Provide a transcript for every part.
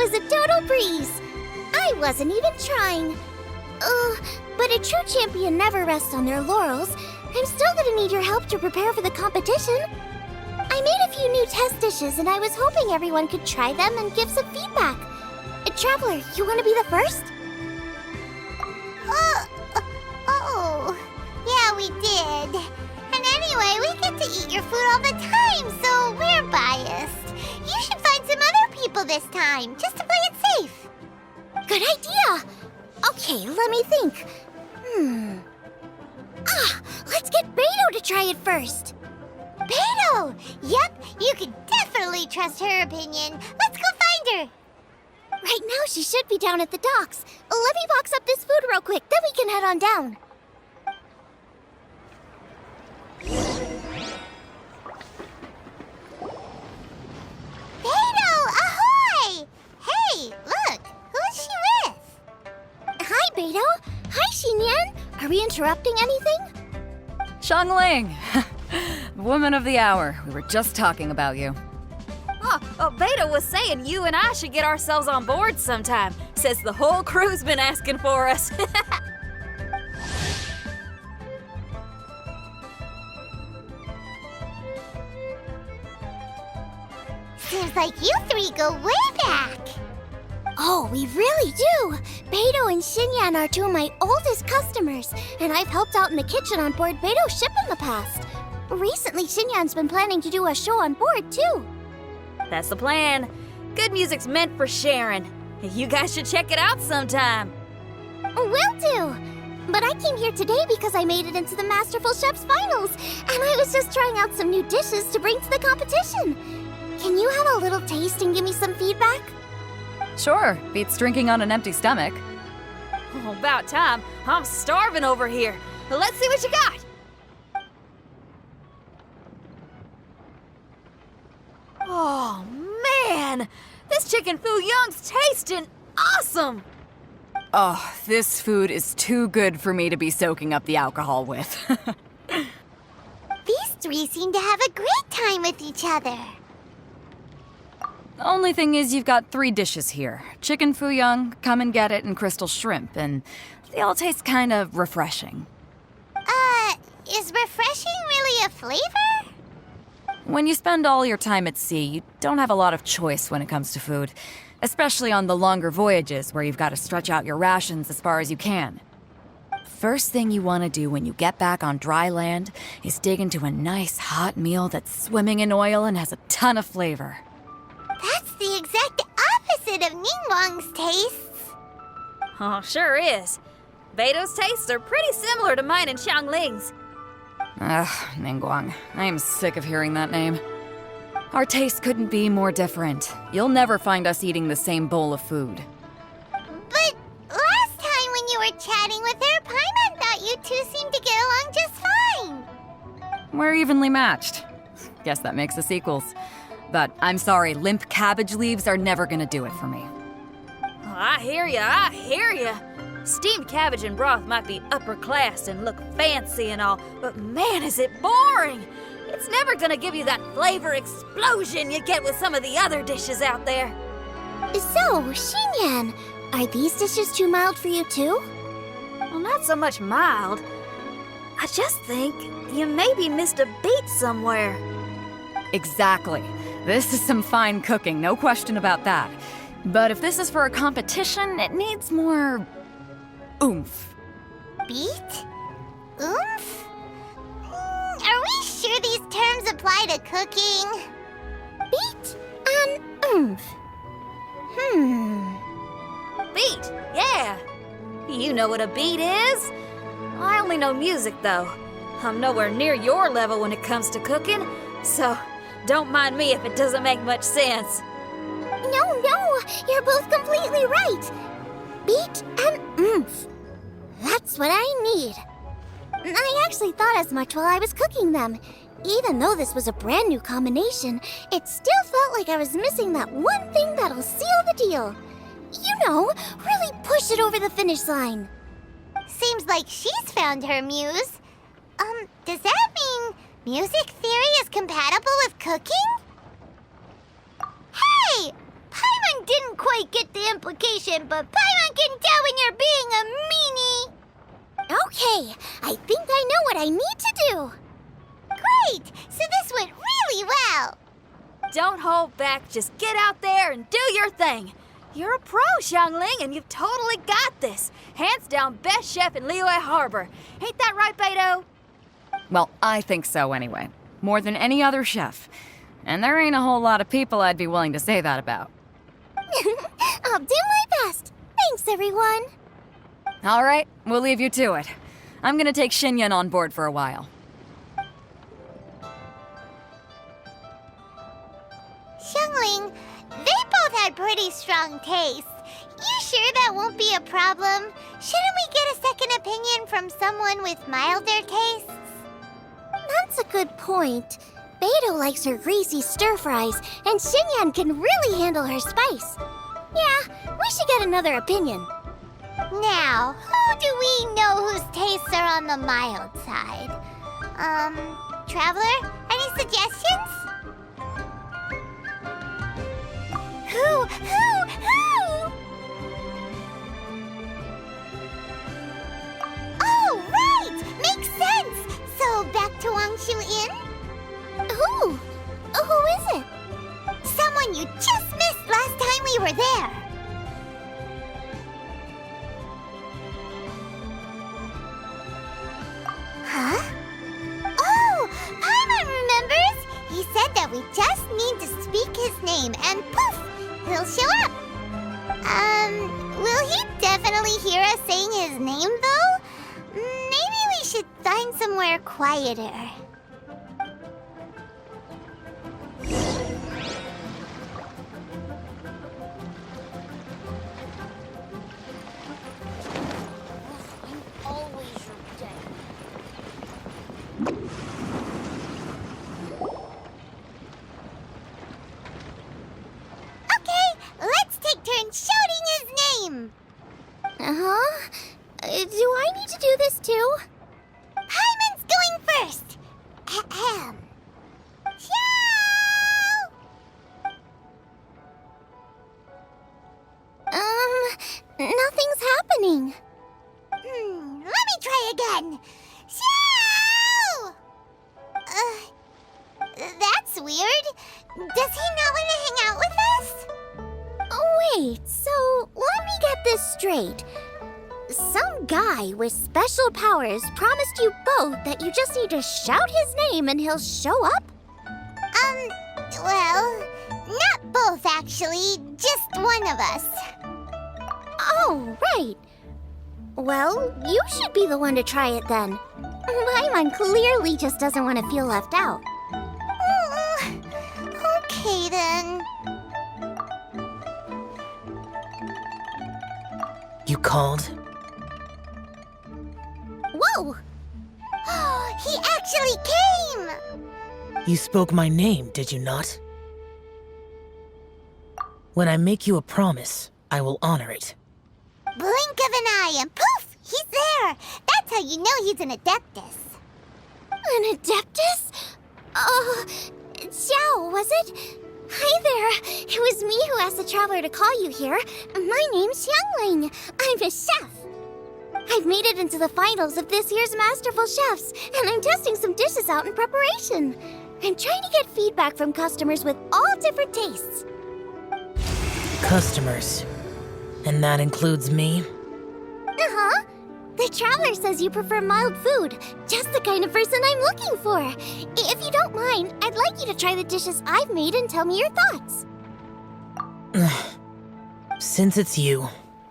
was a total breeze. I wasn't even trying. But a true champion never rests on their laurels. I'm still gonna need your help to prepare for the competition. I made a few new test dishes and I was hoping everyone could try them and give some feedback. Traveler, you wanna be the first? Yeah, we did. And anyway, we get to eat your food all the time, so we're biased. You should find some other people this time, just to play it safe. Good idea! Okay, let me think. Let's get Beto to try it first. Beto! Yep, you can definitely trust her opinion. Let's go find her. Right now, she should be down at the docks. Let me box up this food real quick, then we can head on down. Beto, ahoy! Hey, look, who's she with? Hi, Beto. Hi, Xinyan. Are we interrupting anything? Xiangling! Woman of the hour. We were just talking about you. Beta was saying you and I should get ourselves on board sometime, says the whole crew's been asking for us. Seems like you three go way back. Oh, we really do. Beto and Xinyan are two of my oldest customers, and I've helped out in the kitchen on board Beto's ship in the past. Recently, Xinyan's been planning to do a show on board, too. That's the plan. Good music's meant for sharing. You guys should check it out sometime. Will do. But I came here today because I made it into the Masterful Chef's finals, and I was just trying out some new dishes to bring to the competition. Can you have a little taste and give me some feedback? Sure, beats drinking on an empty stomach. Oh, about time. I'm starving over here. Let's see what you got. Oh, man! This chicken foo young's tasting awesome! Oh, this food is too good for me to be soaking up the alcohol with. These three seem to have a great time with each other. Only thing is you've got 3 dishes here. Chicken foo young, come and get it, and crystal shrimp, and they all taste kind of refreshing. Is refreshing really a flavor? When you spend all your time at sea, you don't have a lot of choice when it comes to food, especially on the longer voyages where you've got to stretch out your rations as far as you can. First thing you want to do when you get back on dry land is dig into a nice hot meal that's swimming in oil and has a ton of flavor. That's the exact opposite of Ningguang's tastes. Oh, sure is. Beto's tastes are pretty similar to mine and Xiangling's. Ugh, Ningguang. I am sick of hearing that name. Our tastes couldn't be more different. You'll never find us eating the same bowl of food. But last time when you were chatting with her, Paimon thought you two seemed to get along just fine. We're evenly matched. Guess that makes us equals. But I'm sorry, limp cabbage leaves are never gonna do it for me. Oh, I hear ya. Steamed cabbage and broth might be upper class and look fancy and all, but man, is it boring! It's never gonna give you that flavor explosion you get with some of the other dishes out there. So, Xinyan, are these dishes too mild for you too? Well, not so much mild. I just think you maybe missed a beat somewhere. Exactly. This is some fine cooking, no question about that. But if this is for a competition, it needs more oomph. Beat? Oomph? Are we sure these terms apply to cooking? Beat and oomph. Beat, yeah. You know what a beat is? I only know music, though. I'm nowhere near your level when it comes to cooking, so don't mind me if it doesn't make much sense. No, you're both completely right. Beat and oomph. That's what I need. I actually thought as much while I was cooking them. Even though this was a brand new combination, it still felt like I was missing that one thing that'll seal the deal. You know, really push it over the finish line. Seems like she's found her muse. Does that mean music theory is compatible with cooking? Hey! Paimon didn't quote quite get the implication, but Paimon can tell when you're being a meanie. Okay, I think I know what I need to do. Great! So this went really well. Don't hold back, just get out there and do your thing. You're a pro, Xiangling, and you've totally got this. Hands down best chef in Liyue Harbor. Ain't that right, Beto? Well, I think so anyway. More than any other chef. And there ain't a whole lot of people I'd be willing to say that about. I'll do my best. Thanks, everyone. All right, we'll leave you to it. I'm gonna take Xinyan on board for a while. Xiangling, they both had pretty strong taste. You sure that won't be a problem? Shouldn't we get a second opinion from someone with milder tastes? That's a good point. Beto likes her greasy stir-fries, and Xinyan can really handle her spice. Yeah, we should get another opinion. Now, who do we know whose tastes are on the mild side? Traveler, any suggestions? Who? Oh, right! Makes sense! So, back to Wangshu Inn? Who? Who is it? Someone you just missed last time we were there. Huh? Oh, Paimon remembers! He said that we just need to speak his name and poof! He'll show up. Will he definitely hear us saying his name, though? Maybe we should find somewhere quieter. Shouting his name! Uh-huh. Do I need to do this too? Paimon's going first! Ahem. Ciao! Nothing's happening. Let me try again. Ciao! That's weird. Does he not want to hang out with us? Wait, so let me get this straight. Some guy with special powers promised you both that you just need to shout his name and he'll show up? Well, not both actually, just one of us. Oh, right. Well, you should be the one to try it then. Paimon clearly just doesn't want to feel left out. Okay then. You called? Whoa! He actually came! You spoke my name, did you not? When I make you a promise, I will honor it. Blink of an eye and poof! He's there! That's how you know he's an Adeptus. An Adeptus? Xiao, was it? Hi there. It was me who asked the traveler to call you here. My name's Xiangling. I'm a chef. I've made it into the finals of this year's Masterful Chefs, and I'm testing some dishes out in preparation. I'm trying to get feedback from customers with all different tastes. Customers. And that includes me? Uh-huh. The traveler says you prefer mild food, just the kind of person I'm looking for. If you don't mind, I'd like you to try the dishes I've made and tell me your thoughts. Since it's you,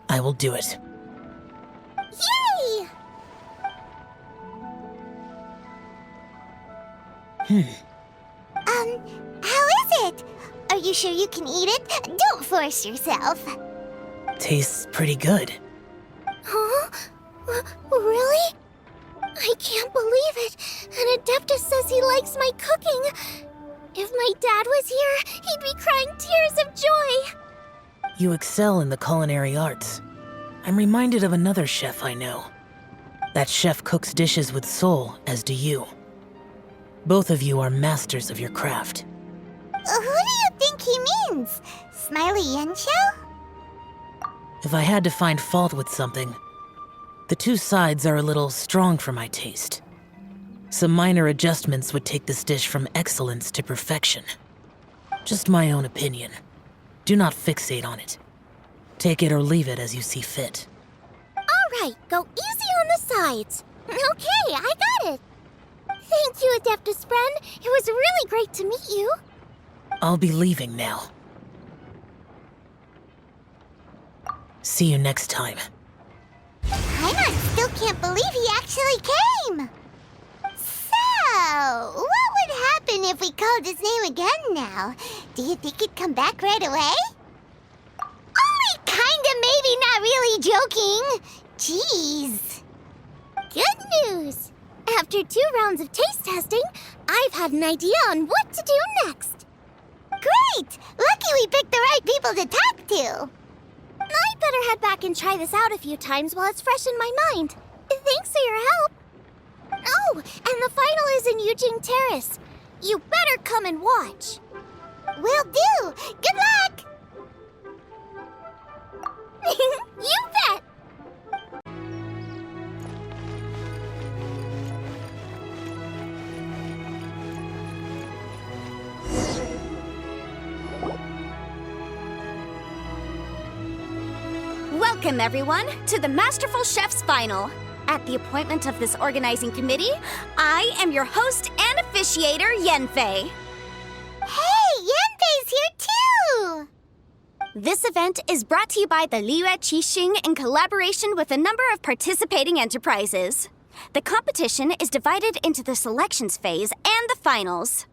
I will do it. Yay! How is it? Are you sure you can eat it? Don't force yourself. Tastes pretty good. Huh? Really? I can't believe it. An Adeptus says he likes my cooking. If my dad was here, he'd be crying tears of joy. You excel in the culinary arts. I'm reminded of another chef I know. That chef cooks dishes with soul, as do you. Both of you are masters of your craft. Who do you think he means? Smiley Yancho? If I had to find fault with something, the two sides are a little strong for my taste. Some minor adjustments would take this dish from excellence to perfection. Just my own opinion. Do not fixate on it. Take it or leave it as you see fit. All right, go easy on the sides. Okay, I got it. Thank you, Adeptus friend. It was really great to meet you. I'll be leaving now. See you next time. Paimon still can't believe he actually came! So, what would happen if we called his name again now? Do you think he'd come back right away? Only kinda, maybe, not really joking. Jeez. Good news! After 2 rounds of taste testing, I've had an idea on what to do next. Great! Lucky we picked the right people to talk to. I better head back and try this out a few times while it's fresh in my mind. Thanks for your help. Oh, and the final is in Eugene Terrace. You better come and watch. Will do. Good luck! You bet! Welcome, everyone, to the Masterful Chef's Final. At the appointment of this organizing committee, I am your host and officiator, Yanfei. Hey, Yanfei's here too! This event is brought to you by the Liyue Qixing in collaboration with a number of participating enterprises. The competition is divided into the selections phase and the finals.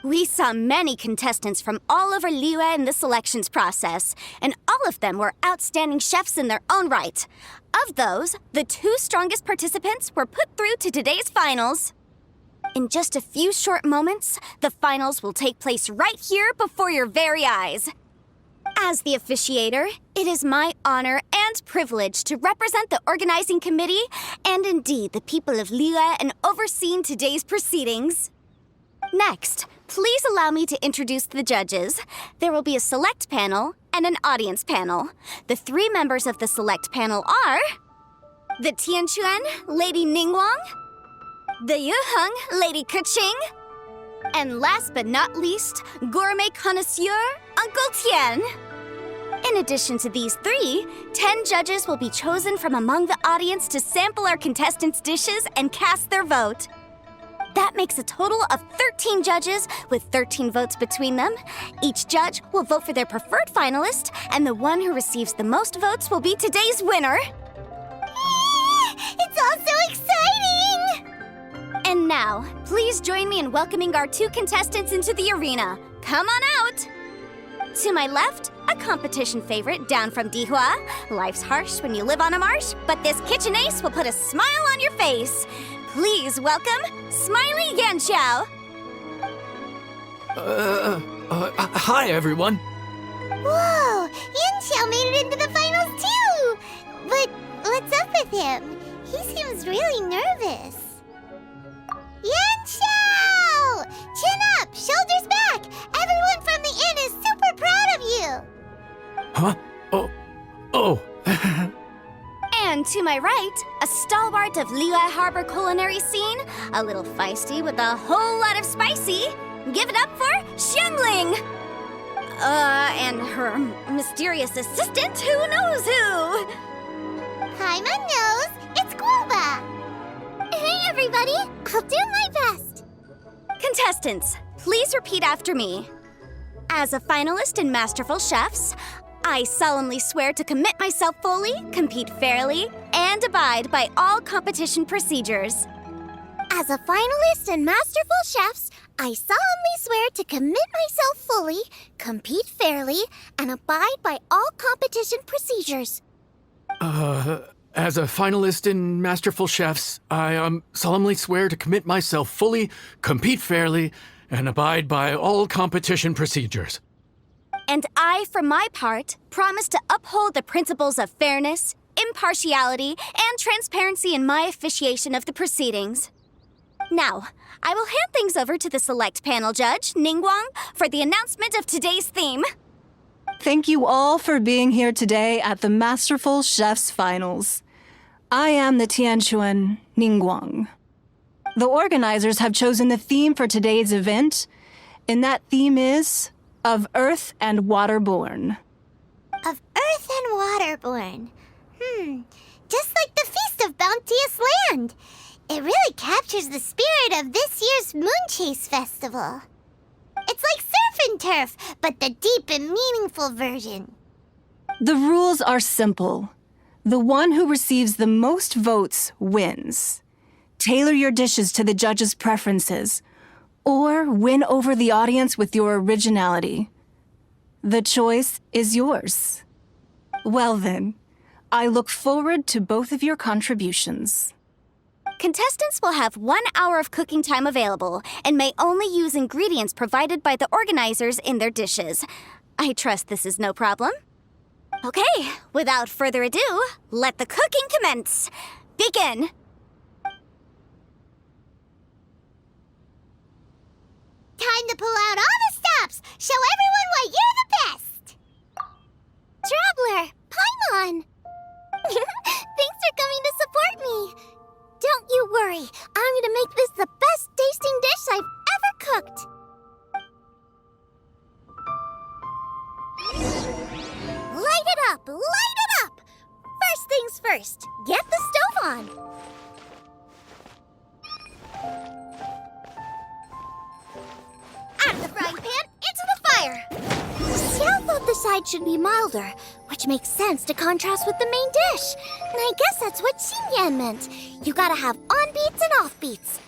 We saw many contestants from all over Liyue in the selections process, and all of them were outstanding chefs in their own right. Of those, the 2 strongest participants were put through to today's finals. In just a few short moments, the finals will take place right here before your very eyes. As the officiator, it is my honor and privilege to represent the organizing committee and indeed the people of Liyue in overseeing today's proceedings. Next, please allow me to introduce the judges. There will be a select panel and an audience panel. The 3 members of the select panel are the Tianquan, Lady Ningguang, the Yuheng, Lady Keqing, and last but not least, gourmet connoisseur, Uncle Tian. In addition to these 3, 10 judges will be chosen from among the audience to sample our contestants' dishes and cast their vote. That makes a total of 13 judges with 13 votes between them. Each judge will vote for their preferred finalist, and the one who receives the most votes will be today's winner. It's all so exciting! And now, please join me in welcoming our 2 contestants into the arena. Come on out! To my left, a competition favorite down from Dihua. Life's harsh when you live on a marsh, but this kitchen ace will put a smile on your face. Please welcome Smiley Yanxiao. Hi, everyone. Whoa, Yanxiao made it into the finals too! But what's up with him? He seems really nervous. Yanxiao! Chin up, shoulders back! Everyone from the inn is super proud of you! Huh? Oh. And to my right, a stalwart of Liyue Harbor culinary scene, a little feisty with a whole lot of spicy. Give it up for Xiangling! And her mysterious assistant, who knows who? Paimon knows, it's Gobbe! Hey, everybody! I'll do my best. Contestants, please repeat after me. As a finalist in Masterful Chefs, I solemnly swear to commit myself fully, compete fairly, and abide by all competition procedures. As a finalist in Masterful Chefs, I solemnly swear to commit myself fully, compete fairly, and abide by all competition procedures. As a finalist in Masterful Chefs, I solemnly swear to commit myself fully, compete fairly, and abide by all competition procedures. And I, for my part, promise to uphold the principles of fairness, impartiality, and transparency in my officiation of the proceedings. Now, I will hand things over to the select panel judge, Ningguang, for the announcement of today's theme. Thank you all for being here today at the Masterful Chef's Finals. I am the Tianquan Ningguang. The organizers have chosen the theme for today's event, and that theme is Of Earth and Waterborn. Of Earth and Waterborn. Just like the Feast of Bounteous Land. It really captures the spirit of this year's Moonchase Festival. It's like surf and turf, but the deep and meaningful version. The rules are simple. The one who receives the most votes wins. Tailor your dishes to the judges' preferences, or win over the audience with your originality. The choice is yours. Well then, I look forward to both of your contributions. Contestants will have 1 hour of cooking time available and may only use ingredients provided by the organizers in their dishes. I trust this is no problem. Okay, without further ado, let the cooking commence. Begin! Time to pull out all the stops! Show everyone why you're the best! Traveler, Paimon! Thanks for coming to support me. Don't you worry, I'm gonna make this the best tasting dish I've ever cooked. Light it up! Light it up! First things first, get the stove on. Out of the frying pan, into the fire! Xiao thought the side should be milder, which makes sense to contrast with the main dish. And I guess that's what Xinyan meant. You gotta have on-beats and off-beats.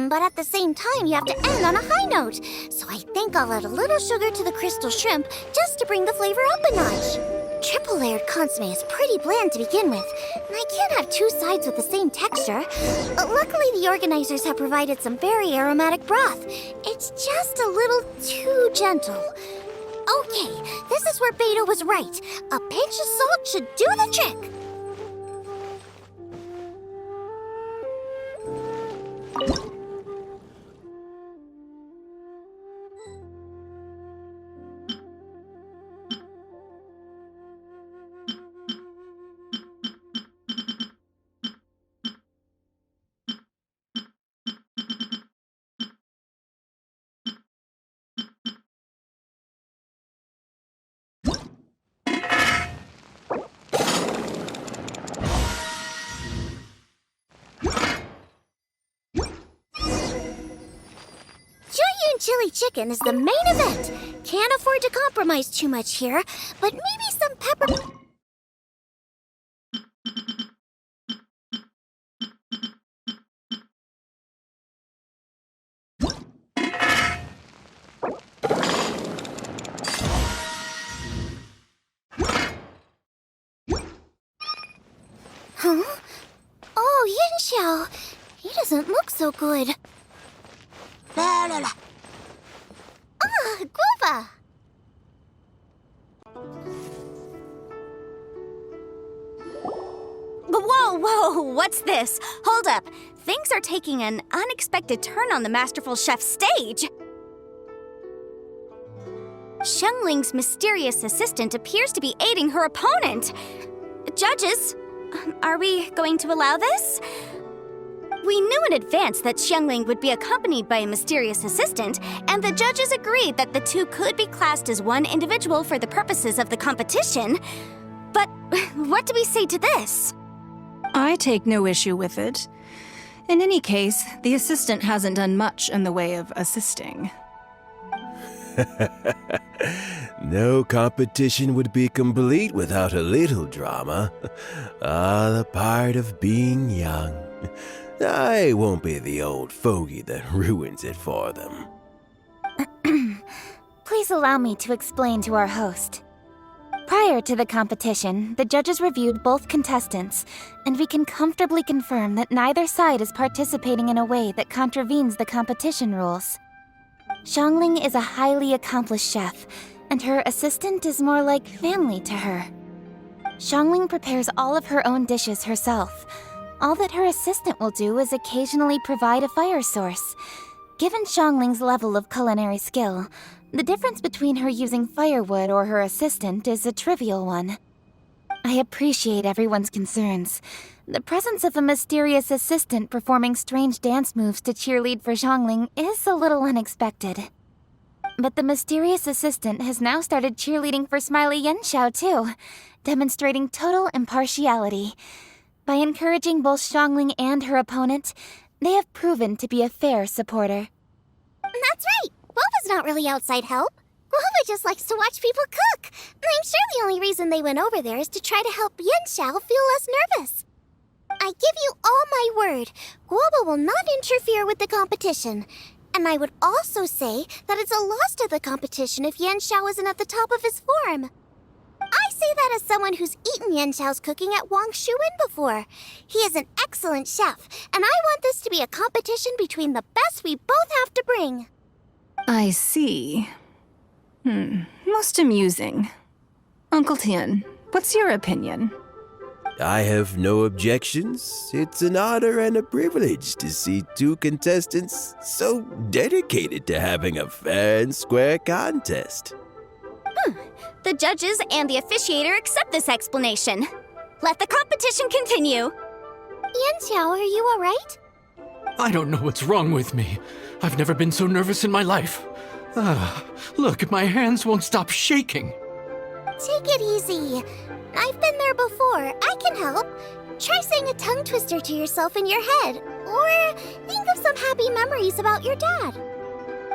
But at the same time, you have to end on a high note. So I think I'll add a little sugar to the crystal shrimp just to bring the flavor up a notch. Triple-layered consomme is pretty bland to begin with, and I can't have two sides with the same texture. Luckily, the organizers have provided some very aromatic broth. It's just a little too gentle. Okay, this is where Beto was right. A pinch of salt should do the trick. Chili chicken is the main event. Can't afford to compromise too much here, but maybe some pepper... Huh? Oh, Yin Xiao. He doesn't look so good. Ah, Guava! Whoa, what's this? Hold up. Things are taking an unexpected turn on the Masterful Chef's stage. Xiangling's mysterious assistant appears to be aiding her opponent. Judges, are we going to allow this? We knew in advance that Xiangling would be accompanied by a mysterious assistant, and the judges agreed that the two could be classed as one individual for the purposes of the competition. But what do we say to this? I take no issue with it. In any case, the assistant hasn't done much in the way of assisting. No competition would be complete without a little drama. All a part of being young. I won't be the old fogey that ruins it for them. Please allow me to explain to our host. Prior to the competition, the judges reviewed both contestants, and we can comfortably confirm that neither side is participating in a way that contravenes the competition rules. Xiangling is a highly accomplished chef, and her assistant is more like family to her. Xiangling prepares all of her own dishes herself. All that her assistant will do is occasionally provide a fire source. Given Xiangling's level of culinary skill, The difference between her using firewood or her assistant is a trivial one. I appreciate everyone's concerns. The presence of a mysterious assistant performing strange dance moves to cheerlead for Xiangling is a little unexpected. But the mysterious assistant has now started cheerleading for Smiley Yenshao too, demonstrating total impartiality. By encouraging both Xiangling and her opponent, they have proven to be a fair supporter. That's right! Boba's not really outside help. Boba just likes to watch people cook. I'm sure the only reason they went over there is to try to help Yenshao feel less nervous. I give you all my word, Gobbe will not interfere with the competition. And I would also say that it's a loss to the competition if Yenshao isn't at the top of his form. I say that as someone who's eaten Yenshao's cooking at Wang Shuin before. He is an excellent chef, and I want this to be a competition between the best we both have to bring. I see. Most amusing. Uncle Tian, what's your opinion? I have no objections. It's an honor and a privilege to see two contestants so dedicated to having a fair and square contest. The judges and the officiator accept this explanation. Let the competition continue. Yenshao, are you alright? I don't know what's wrong with me. I've never been so nervous in my life. Look, my hands won't stop shaking. Take it easy. I've been there before. I can help. Try saying a tongue twister to yourself in your head. Or think of some happy memories about your dad.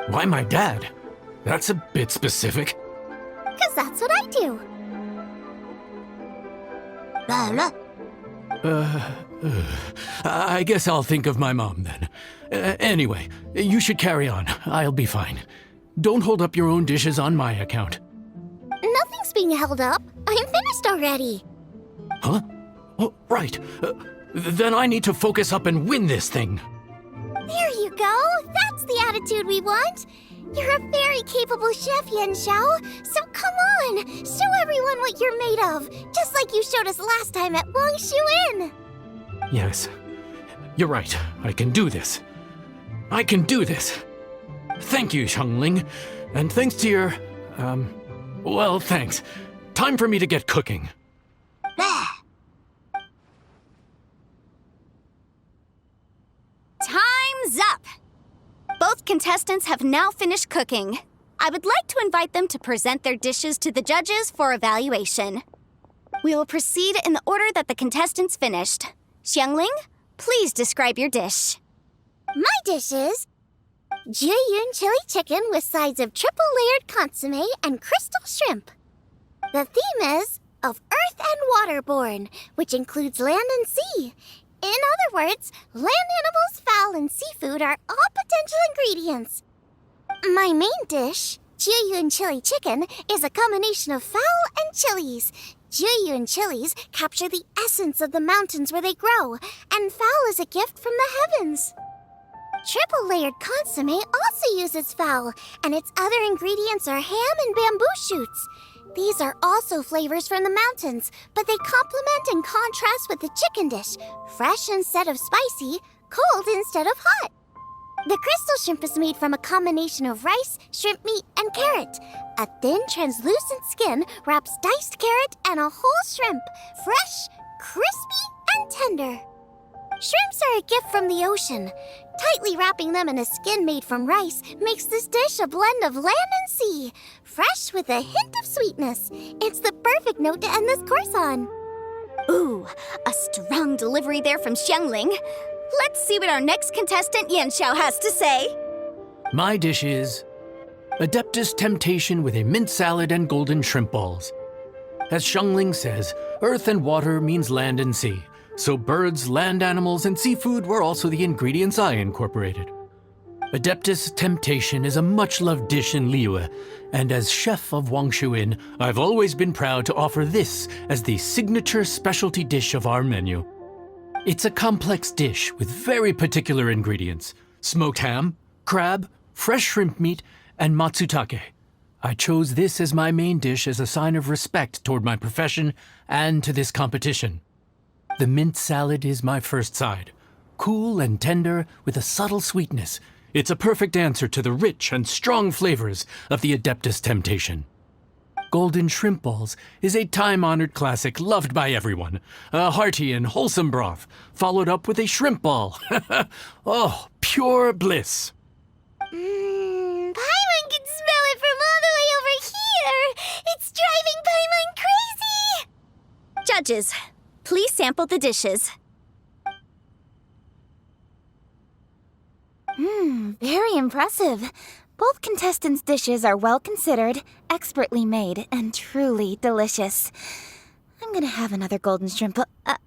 Why my dad? That's a bit specific. 'Cause that's what I do. I guess I'll think of my mom then. Anyway, you should carry on. I'll be fine. Don't hold up your own dishes on my account. Nothing's being held up. I'm finished already. Huh? Oh, right. Then I need to focus up and win this thing. There you go. That's the attitude we want. You're a very capable chef, Yenshao. So come on, show everyone what you're made of, just like you showed us last time at Wang Shuin. Yes, you're right. I can do this. I can do this. Thank you, Xiangling. And thanks to your, well, thanks. Time for me to get cooking. Time's up! Both contestants have now finished cooking. I would like to invite them to present their dishes to the judges for evaluation. We will proceed in the order that the contestants finished. Xiangling, please describe your dish. My dish is Jiyun chili chicken with sides of triple-layered consommé and crystal shrimp. The theme is of earth and waterborne, which includes land and sea. In other words, land animals, fowl, and seafood are all potential ingredients. My main dish, Jiyun chili chicken, is a combination of fowl and chilies. Jiyun chilies capture the essence of the mountains where they grow, and fowl is a gift from the heavens. Triple-layered consommé also uses fowl, and its other ingredients are ham and bamboo shoots. These are also flavors from the mountains, but they complement and contrast with the chicken dish, fresh instead of spicy, cold instead of hot. The crystal shrimp is made from a combination of rice, shrimp meat, and carrot. A thin, translucent skin wraps diced carrot and a whole shrimp, fresh, crispy, and tender. Shrimps are a gift from the ocean. Tightly wrapping them in a skin made from rice makes this dish a blend of land and sea, fresh with a hint of sweetness. It's the perfect note to end this course on. Ooh, a strong delivery there from Xiangling. Let's see what our next contestant Yenshao has to say. My dish is Adeptus Temptation with a mint salad and golden shrimp balls. As Xiangling says, earth and water means land and sea. So birds, land animals, and seafood were also the ingredients I incorporated. Adeptus Temptation is a much-loved dish in Liyue, and as chef of Wang Shuin, I've always been proud to offer this as the signature specialty dish of our menu. It's a complex dish with very particular ingredients: smoked ham, crab, fresh shrimp meat, and matsutake. I chose this as my main dish as a sign of respect toward my profession and to this competition. The mint salad is my first side. Cool and tender with a subtle sweetness. It's a perfect answer to the rich and strong flavors of the Adeptus Temptation. Golden shrimp balls is a time-honored classic loved by everyone. A hearty and wholesome broth, followed up with a shrimp ball. Oh, pure bliss. Paimon can smell it from all the way over here! It's driving Paimon crazy! Judges, please sample the dishes. Very impressive. Both contestants' dishes are well considered, expertly made, and truly delicious. I'm gonna have another golden shrimp. I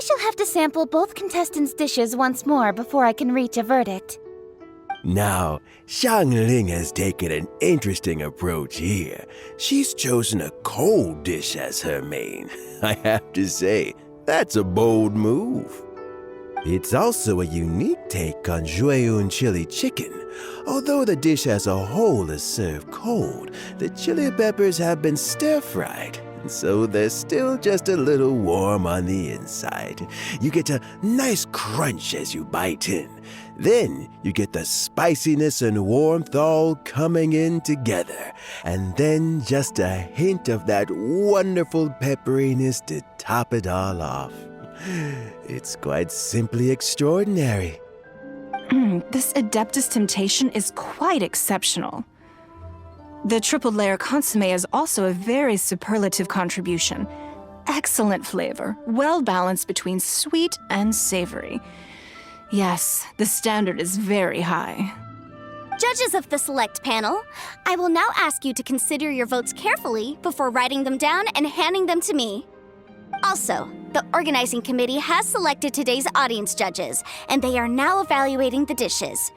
shall have to sample both contestants' dishes once more before I can reach a verdict. Now, Xiangling has taken an interesting approach here. She's chosen a cold dish as her main. I have to say, that's a bold move. It's also a unique take on Jueyun chili chicken. Although the dish as a whole is served cold, the chili peppers have been stir-fried, so they're still just a little warm on the inside. You get a nice crunch as you bite in. Then you get the spiciness and warmth all coming in together. And then just a hint of that wonderful pepperiness to top it all off. It's quite simply extraordinary. This Adeptus Temptation is quite exceptional. The triple layer consomme is also a very superlative contribution. Excellent flavor, well balanced between sweet and savory. Yes, the standard is very high. Judges of the select panel, I will now ask you to consider your votes carefully before writing them down and handing them to me. Also, the organizing committee has selected today's audience judges, and they are now evaluating the dishes.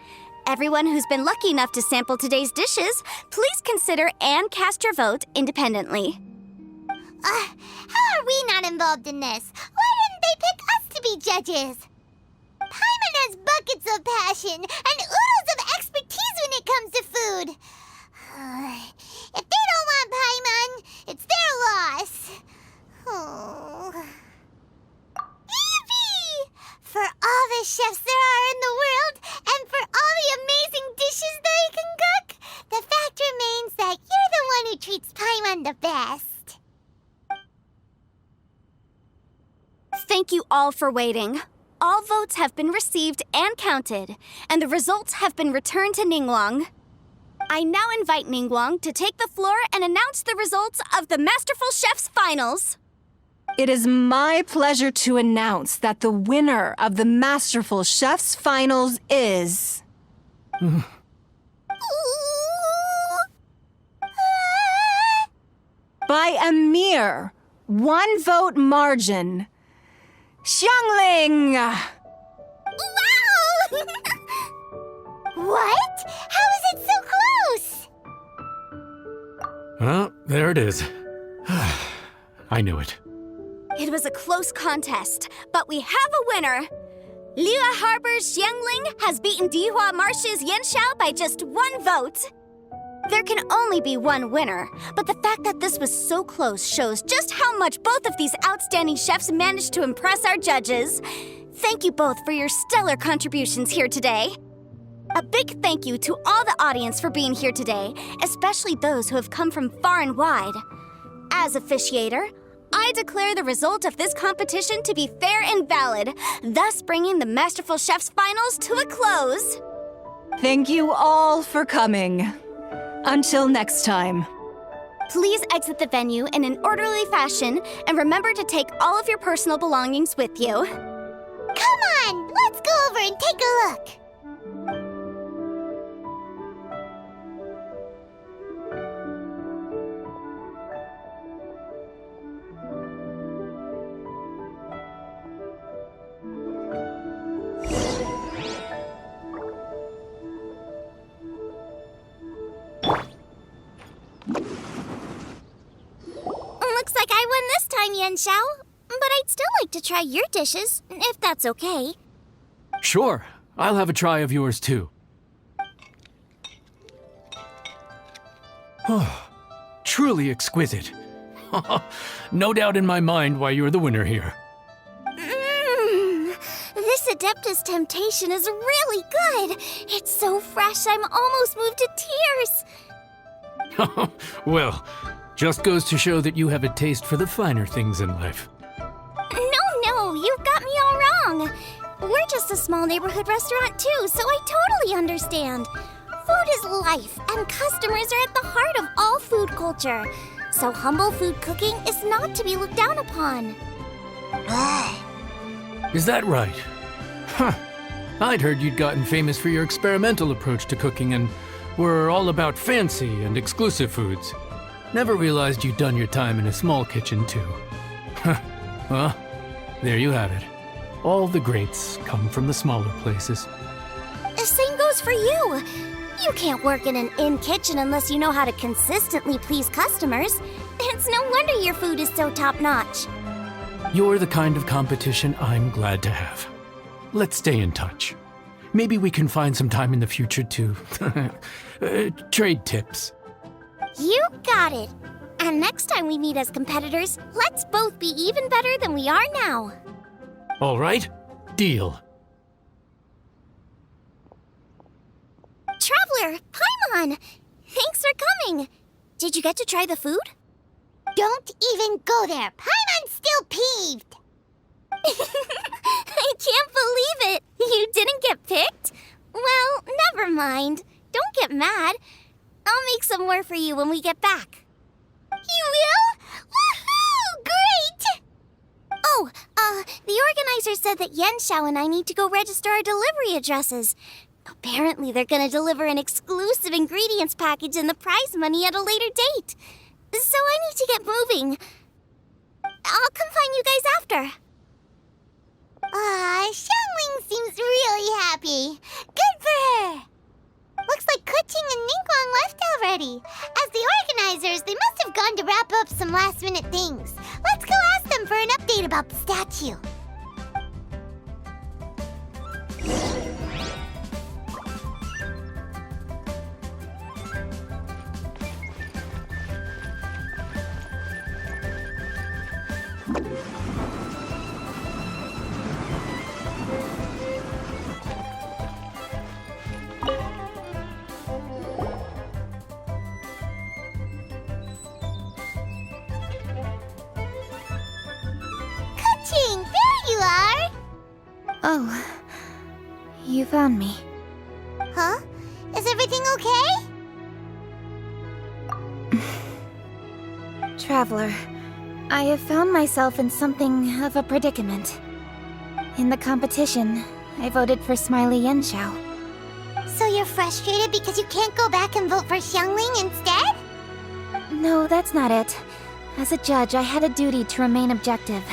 Everyone who's been lucky enough to sample today's dishes, please consider and cast your vote independently. How are we not involved in this? Why didn't they pick us to be judges? Paimon has buckets of passion and oodles of expertise when it comes to food. If they don't want Paimon, it's their loss. Oh. Yippee! For all the chefs there are in the world, and for all the amazing dishes they can cook, the fact remains that you're the one who treats Paimon the best. Thank you all for waiting. All votes have been received and counted, and the results have been returned to Ningguang. I now invite Ningguang to take the floor and announce the results of the Masterful Chef's Finals. It is my pleasure to announce that the winner of the Masterful Chef's Finals is... by a mere 1 vote margin, Xiangling! Wow! What? How is it so close? Well, there it is. I knew it. It was a close contest, but we have a winner. Liyue Harbor's Xiangling has beaten Dihua Marsh's Yanxiao by just 1 vote. There can only be one winner, but the fact that this was so close shows just how much both of these outstanding chefs managed to impress our judges. Thank you both for your stellar contributions here today. A big thank you to all the audience for being here today, especially those who have come from far and wide. As officiator, I declare the result of this competition to be fair and valid, thus bringing the Masterful Chef's Finals to a close. Thank you all for coming. Until next time. Please exit the venue in an orderly fashion and remember to take all of your personal belongings with you. Come on, let's go over and take a look. Looks like I won this time, Yanxiao. But I'd still like to try your dishes, if that's okay. Sure, I'll have a try of yours too. Truly exquisite. No doubt in my mind why you're the winner here. This Adeptus Temptation is really good. It's so fresh, I'm almost moved to tears. Well, just goes to show that you have a taste for the finer things in life. No, you've got me all wrong. We're just a small neighborhood restaurant too, so I totally understand. Food is life, and customers are at the heart of all food culture. So humble food cooking is not to be looked down upon. Is that right? Huh. I'd heard you'd gotten famous for your experimental approach to cooking and were all about fancy and exclusive foods. Never realized you'd done your time in a small kitchen too. Well, there you have it. All the greats come from the smaller places. The same goes for you. You can't work in an inn kitchen unless you know how to consistently please customers. It's no wonder your food is so top-notch. You're the kind of competition I'm glad to have. Let's stay in touch. Maybe we can find some time in the future to trade tips. You got it. And next time we meet as competitors, let's both be even better than we are now. All right, deal. Traveler, Paimon! Thanks for coming. Did you get to try the food? Don't even go there. Paimon's still peeved. I can't believe it. You didn't get picked? Well, never mind. Don't get mad. I'll make some more for you when we get back. You will? Woohoo! Great! Oh, the organizer said that Yenshao and I need to go register our delivery addresses. Apparently, they're gonna deliver an exclusive ingredients package and the prize money at a later date. So I need to get moving. I'll come find you guys after. Xiangling seems really happy. Good for her. Looks like Kuching and Ningguang left already. As the organizers, they must have gone to wrap up some last-minute things. Let's go ask them for an update about the statue. Kuching, there you are! Oh, you found me. Huh? Is everything okay? Traveler, I have found myself in something of a predicament. In the competition, I voted for Smiley Yenshao. So you're frustrated because you can't go back and vote for Xiangling instead? No, that's not it. As a judge, I had a duty to remain objective.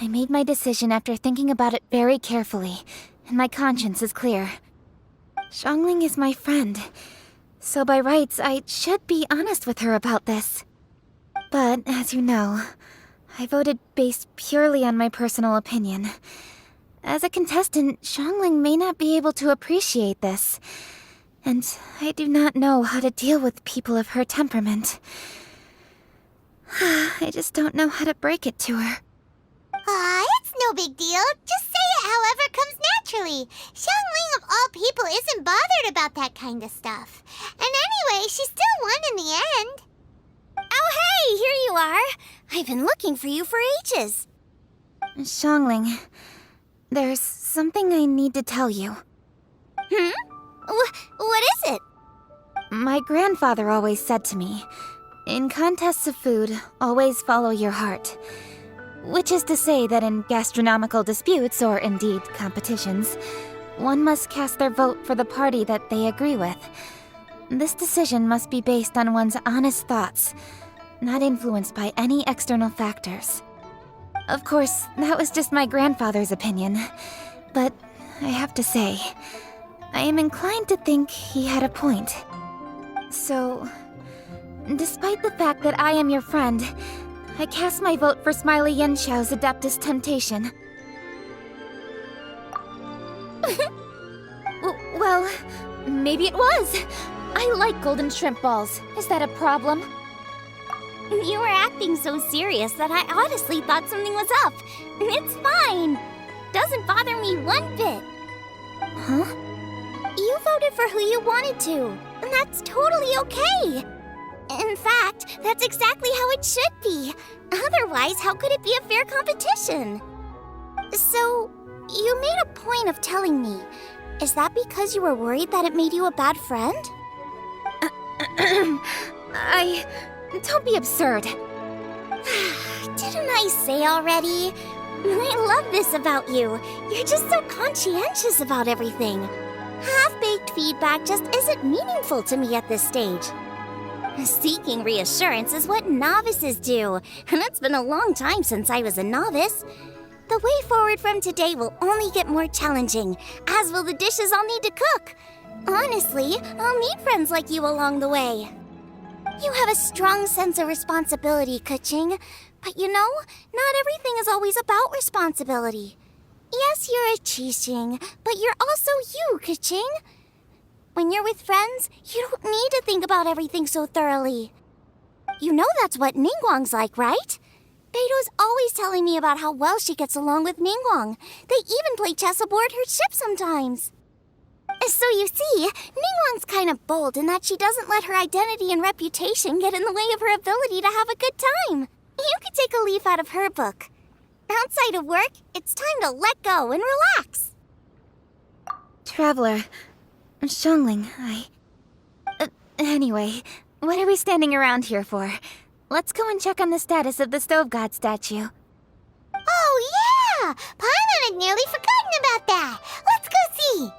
I made my decision after thinking about it very carefully, and my conscience is clear. Xiangling is my friend, so by rights, I should be honest with her about this. But, as you know, I voted based purely on my personal opinion. As a contestant, Xiangling may not be able to appreciate this, and I do not know how to deal with people of her temperament. I just don't know how to break it to her. It's no big deal. Just say it however comes naturally. Xiangling of all people isn't bothered about that kind of stuff. And anyway, she still won in the end. Oh, hey, here you are. I've been looking for you for ages. Xiangling, there's something I need to tell you. What is it? My grandfather always said to me, in contests of food, always follow your heart. Which is to say that in gastronomical disputes, or indeed competitions, one must cast their vote for the party that they agree with. This decision must be based on one's honest thoughts, not influenced by any external factors. Of course, that was just my grandfather's opinion, but I have to say, I am inclined to think he had a point. So, despite the fact that I am your friend, I cast my vote for Smiley Yenshao's Adeptus Temptation. Well, maybe it was. I like golden shrimp balls. Is that a problem? You were acting so serious that I honestly thought something was up. It's fine. doesn't bother me one bit. Huh? You voted for who you wanted to, and that's totally okay. In fact, that's exactly how it should be. Otherwise, how could it be a fair competition? So, you made a point of telling me. Is that because you were worried that it made you a bad friend? Don't be absurd. Didn't I say already? I love this about you. You're just so conscientious about everything. Half-baked feedback just isn't meaningful to me at this stage. Seeking reassurance is what novices do, and it's been a long time since I was a novice. The way forward from today will only get more challenging, as will the dishes I'll need to cook. Honestly, I'll meet friends like you along the way. You have a strong sense of responsibility, Kuching. But you know, not everything is always about responsibility. Yes, you're a Qixing, but you're also you, Kuching. When you're with friends, you don't need to think about everything so thoroughly. You know that's what Ningguang's like, right? Beido's always telling me about how well she gets along with Ningguang. They even play chess aboard her ship sometimes. So you see, Ningguang's kind of bold in that she doesn't let her identity and reputation get in the way of her ability to have a good time. You could take a leaf out of her book. Outside of work, it's time to let go and relax. Traveler, Xiangling, anyway, what are we standing around here for? Let's go and check on the status of the Stove God statue. Oh, yeah! Paimon had nearly forgotten about that. Let's go see.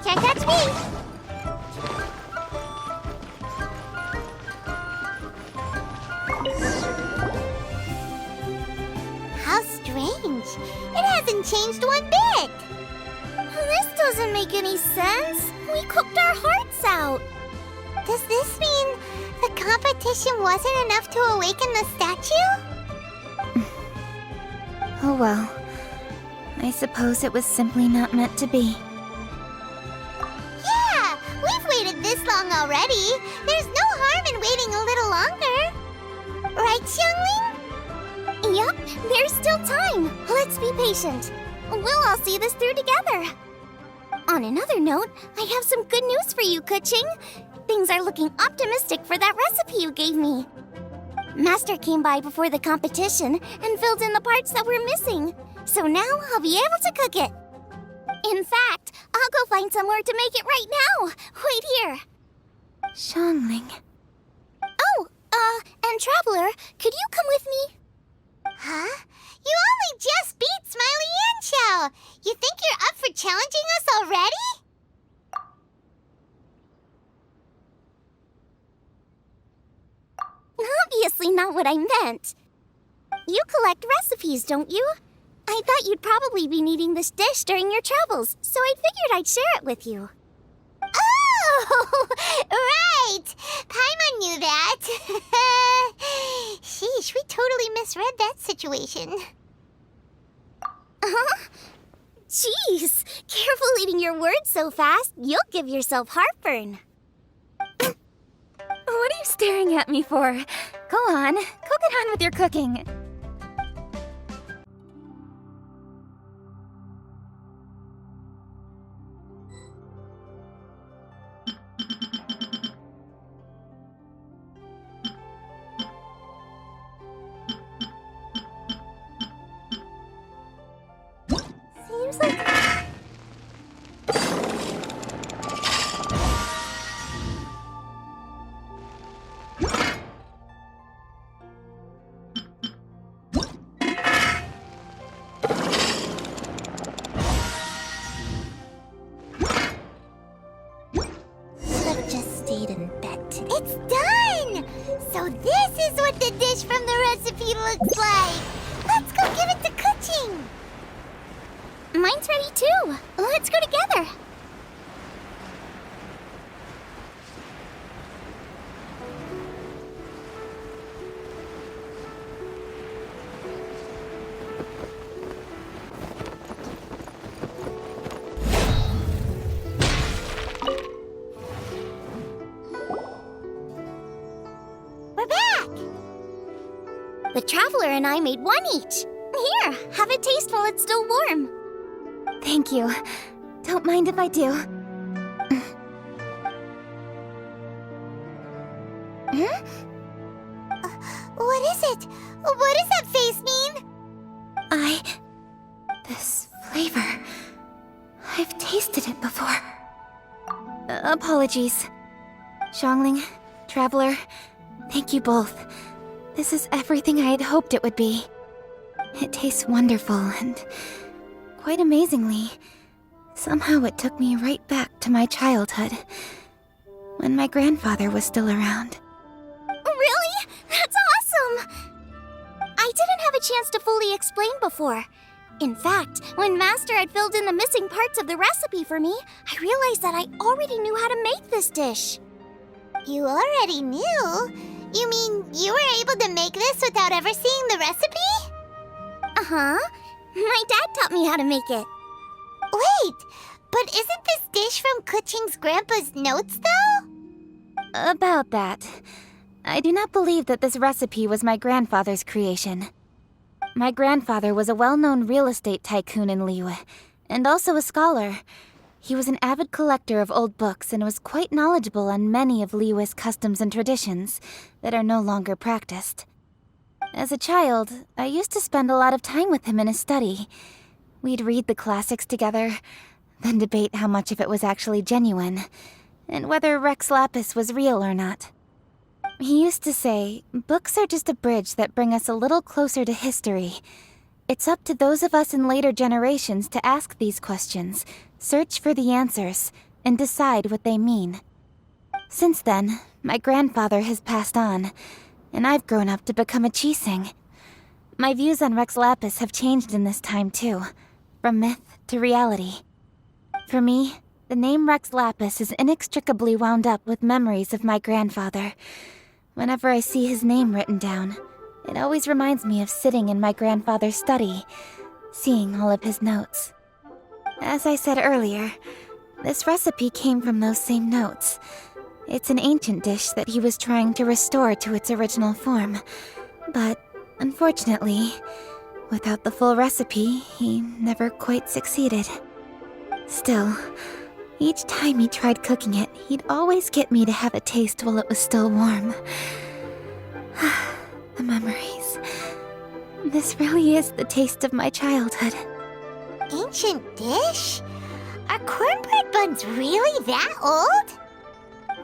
Can't touch me! How strange. It hasn't changed one bit. This doesn't make any sense. We cooked our hearts out. Does this mean the competition wasn't enough to awaken the statue? Oh well. I suppose it was simply not meant to be. Yeah, we've waited this long already. There's no harm in waiting a little longer. Right, Xiangling? Yup, there's still time. Let's be patient. We'll all see this through together. On another note, I have some good news for you, Kuching. Things are looking optimistic for that recipe you gave me. Master came by before the competition and filled in the parts that were missing. So now I'll be able to cook it. In fact, I'll go find somewhere to make it right now. Wait here. Xiangling. Oh, and Traveler, could you come with me? Huh? You only just beat Smiley and Xiao. You think you're up for challenging us already? Obviously not what I meant. You collect recipes, don't you? I thought you'd probably be needing this dish during your travels, so I figured I'd share it with you. Oh, right! Paimon knew that. Sheesh, we totally misread that situation. Huh? Jeez, careful eating your words so fast, you'll give yourself heartburn. What are you staring at me for? Go on, go get on with your cooking. Seems like... Should've just stayed in bed today. It's done! So this is what the dish from the recipe looks like. Let's go give it to Kuching. Mine's ready too. Let's go together. The traveler and I made one each. Here, have a taste while it's still warm. Thank you. Don't mind if I do. What is it? What does that face mean? This flavor. I've tasted it before. Apologies. Xiangling, Traveler, thank you both. This is everything I had hoped it would be. It tastes wonderful and, quite amazingly, somehow it took me right back to my childhood, when my grandfather was still around. Really? That's awesome! I didn't have a chance to fully explain before. In fact, when Master had filled in the missing parts of the recipe for me, I realized that I already knew how to make this dish. You already knew? You mean you were able to make this without ever seeing the recipe? Uh-huh. My dad taught me how to make it. Wait, but isn't this dish from Kuching's grandpa's notes, though? About that, I do not believe that this recipe was my grandfather's creation. My grandfather was a well-known real estate tycoon in Liyue, and also a scholar. He was an avid collector of old books and was quite knowledgeable on many of Liyue's customs and traditions that are no longer practiced. As a child, I used to spend a lot of time with him in his study. We'd read the classics together, then debate how much of it was actually genuine, and whether Rex Lapis was real or not. He used to say, books are just a bridge that bring us a little closer to history. It's up to those of us in later generations to ask these questions, search for the answers, and decide what they mean. Since then, my grandfather has passed on, and I've grown up to become a Qixing. My views on Rex Lapis have changed in this time too, from myth to reality. For me, the name Rex Lapis is inextricably wound up with memories of my grandfather. Whenever I see his name written down, it always reminds me of sitting in my grandfather's study, seeing all of his notes. As I said earlier, this recipe came from those same notes. It's an ancient dish that he was trying to restore to its original form. But, unfortunately, without the full recipe, he never quite succeeded. Still, each time he tried cooking it, he'd always get me to have a taste while it was still warm. The memories. This really is the taste of my childhood. Ancient dish? Are cornbread buns really that old?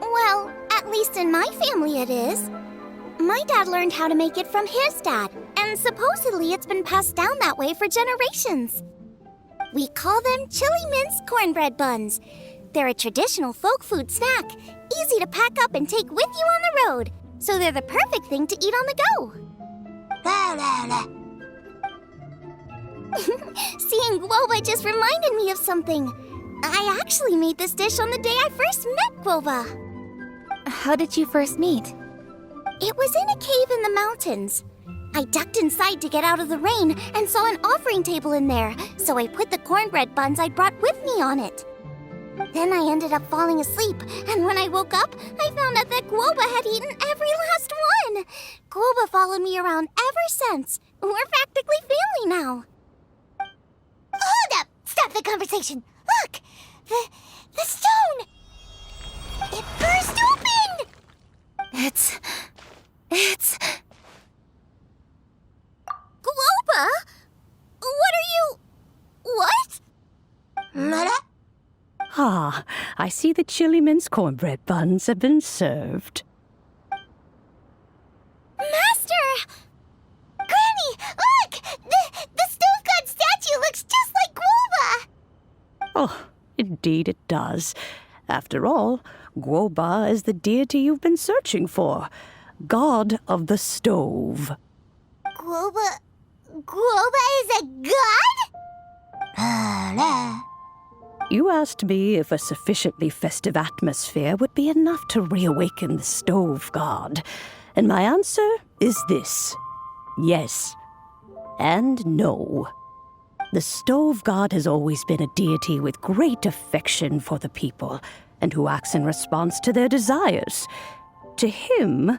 Well, at least in my family it is. My dad learned how to make it from his dad, and supposedly it's been passed down that way for generations. We call them chili minced cornbread buns. They're a traditional folk food snack, easy to pack up and take with you on the road, so they're the perfect thing to eat on the go. Seeing Guoba just reminded me of something. I actually made this dish on the day I first met Guoba. How did you first meet? It was in a cave in the mountains. I ducked inside to get out of the rain and saw an offering table in there, so I put the cornbread buns I'd brought with me on it. Then I ended up falling asleep, and when I woke up, I found out that Guoba had eaten every last one. Guoba followed me around ever since. We're practically family now. Hold up! Stop the conversation! Look! The stone! It burst open! It's... Guoba? What are you... What? Ah, I see the chili mince cornbread buns have been served. Master! Granny, look! The stove god statue looks just like Guoba! Oh, indeed it does. After all, Guoba is the deity you've been searching for, god of the stove. Guoba is a god? You asked me if a sufficiently festive atmosphere would be enough to reawaken the stove god, and my answer is this: yes and no. The stove god has always been a deity with great affection for the people, and who acts in response to their desires. To him,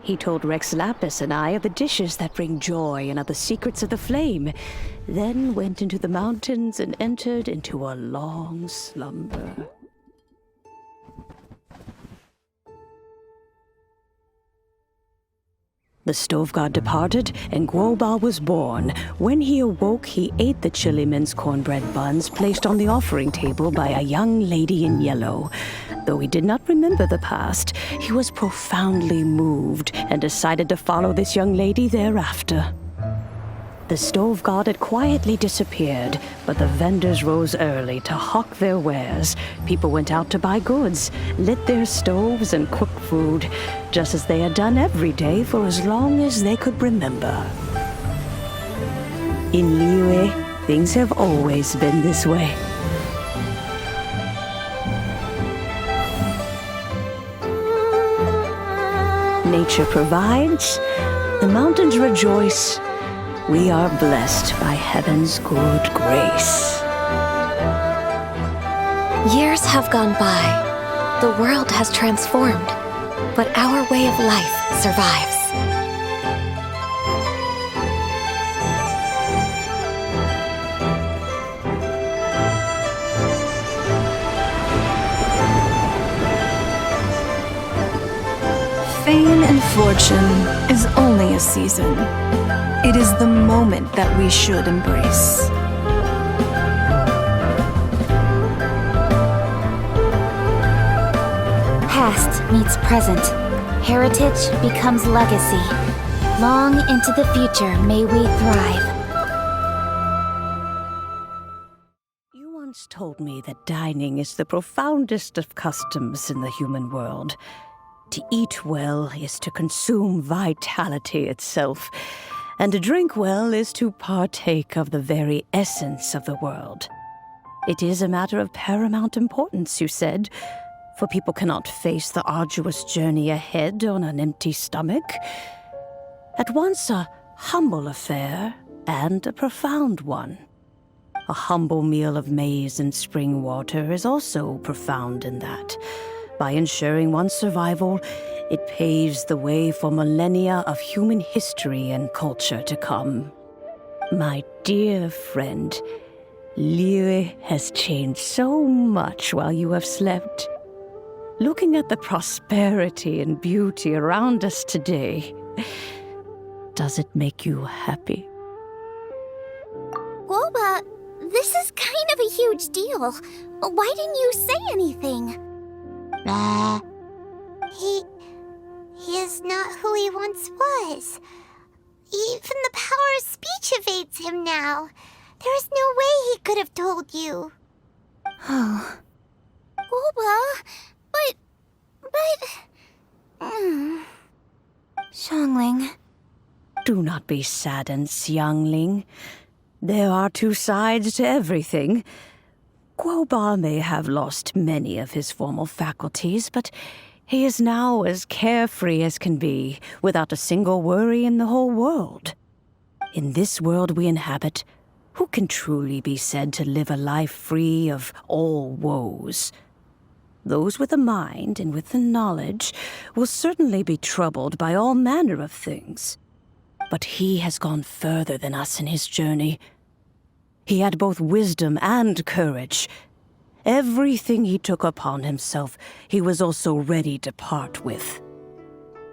He told Rex Lapis and I of the dishes that bring joy and of the secrets of the flame, then went into the mountains and entered into a long slumber. The stove god departed, and Gwoba was born. When he awoke, he ate the chili mince cornbread buns placed on the offering table by a young lady in yellow. Though he did not remember the past, he was profoundly moved and decided to follow this young lady thereafter. The stove god had quietly disappeared, but the vendors rose early to hawk their wares. People went out to buy goods, lit their stoves, and cooked food, just as they had done every day for as long as they could remember. In Liyue, things have always been this way. Nature provides, the mountains rejoice. We are blessed by heaven's good grace. Years have gone by. The world has transformed, but our way of life survives. Fame and fortune is only a season. It is the moment that we should embrace. Past meets present. Heritage becomes legacy. Long into the future may we thrive. You once told me that dining is the profoundest of customs in the human world. To eat well is to consume vitality itself, and to drink well is to partake of the very essence of the world. It is a matter of paramount importance, you said, for people cannot face the arduous journey ahead on an empty stomach. At once a humble affair and a profound one. A humble meal of maize and spring water is also profound in that. By ensuring one's survival, it paves the way for millennia of human history and culture to come. My dear friend, Liyue has changed so much while you have slept. Looking at the prosperity and beauty around us today, does it make you happy? Gwoba, this is kind of a huge deal. Why didn't you say anything? He is not who he once was. Even the power of speech evades him now. There is no way he could have told you. Oh. Gwoba, but... Xiangling. Do not be saddened, Xiangling. There are two sides to everything. Gwoba may have lost many of his formal faculties, but he is now as carefree as can be, without a single worry in the whole world. In this world we inhabit, who can truly be said to live a life free of all woes? Those with a mind and with the knowledge will certainly be troubled by all manner of things. But he has gone further than us in his journey. He had both wisdom and courage. Everything he took upon himself, he was also ready to part with.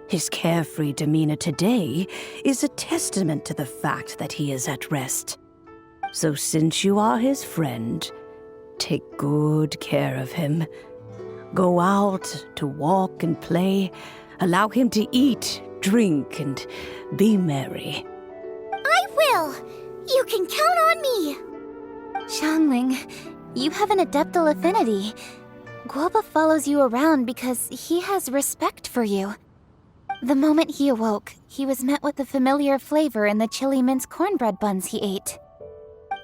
His carefree demeanor today is a testament to the fact that he is at rest. So since you are his friend, take good care of him. Go out to walk and play. Allow him to eat, drink, and be merry. I will! You can count on me! Xiangling, you have an adeptal affinity. Gwoba follows you around because he has respect for you. The moment he awoke, he was met with the familiar flavor in the chili mince cornbread buns he ate.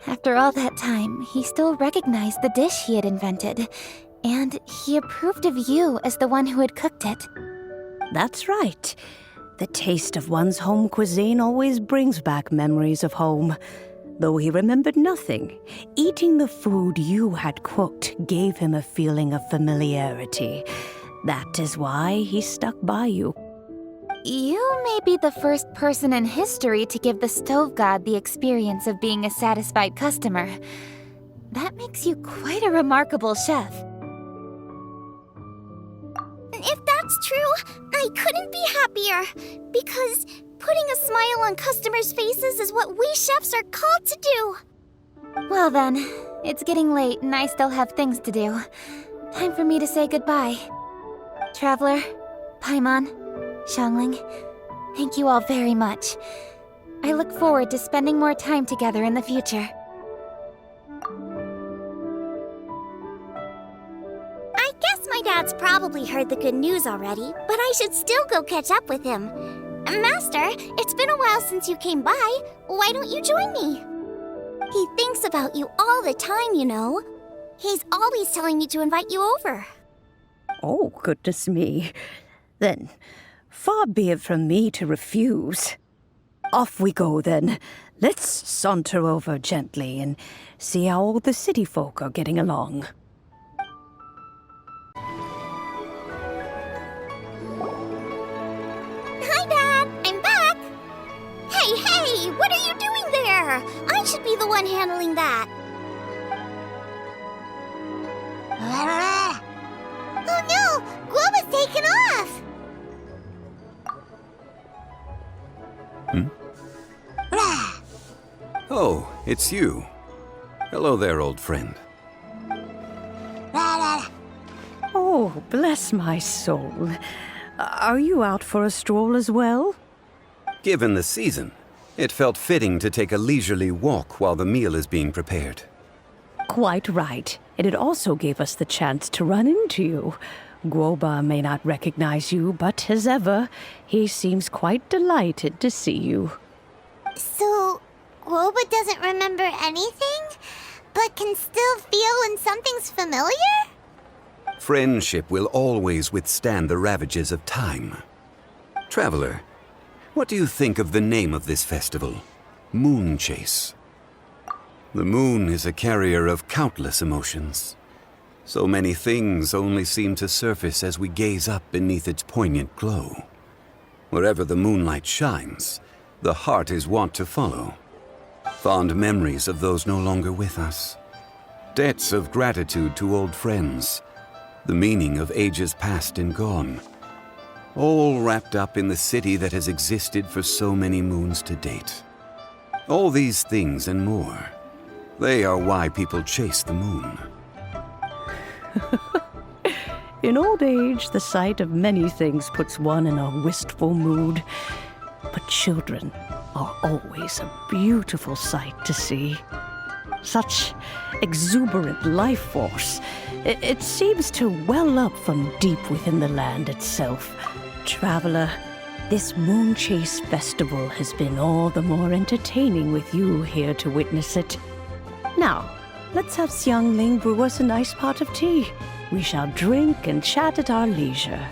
After all that time, he still recognized the dish he had invented, and he approved of you as the one who had cooked it. That's right. The taste of one's home cuisine always brings back memories of home. Though he remembered nothing, eating the food you had cooked gave him a feeling of familiarity. That is why he stuck by you. You may be the first person in history to give the stove god the experience of being a satisfied customer. That makes you quite a remarkable chef. If that's true, I couldn't be happier. Because putting a smile on customers' faces is what we chefs are called to do. Well then, it's getting late and I still have things to do. Time for me to say goodbye. Traveler, Paimon, Xiangling, thank you all very much. I look forward to spending more time together in the future. I guess my dad's probably heard the good news already, but I should still go catch up with him. Master, it's been a while since you came by. Why don't you join me? He thinks about you all the time, you know. He's always telling me to invite you over. Oh, goodness me. Then, far be it from me to refuse. Off we go, then. Let's saunter over gently and see how all the city folk are getting along. Hi, Dad. I'm back. Hey, what are you doing there? I should be the one handling that. Oh no! Globa's taken off! Oh, it's you. Hello there, old friend. Oh, bless my soul. Are you out for a stroll as well? Given the season, it felt fitting to take a leisurely walk while the meal is being prepared. Quite right. And it also gave us the chance to run into you. Gobbe may not recognize you, but as ever, he seems quite delighted to see you. So, Gobbe doesn't remember anything, but can still feel when something's familiar? Friendship will always withstand the ravages of time. Traveler, what do you think of the name of this festival? Moon Chase. The moon is a carrier of countless emotions. So many things only seem to surface as we gaze up beneath its poignant glow. Wherever the moonlight shines, the heart is wont to follow. Fond memories of those no longer with us. Debts of gratitude to old friends. The meaning of ages past and gone. All wrapped up in the city that has existed for so many moons to date. All these things and more. They are why people chase the moon. In old age, the sight of many things puts one in a wistful mood. But children are always a beautiful sight to see. Such exuberant life force. It seems to well up from deep within the land itself. Traveler, this Moon Chase Festival has been all the more entertaining with you here to witness it. Now, let's have Xiangling brew us a nice pot of tea. We shall drink and chat at our leisure.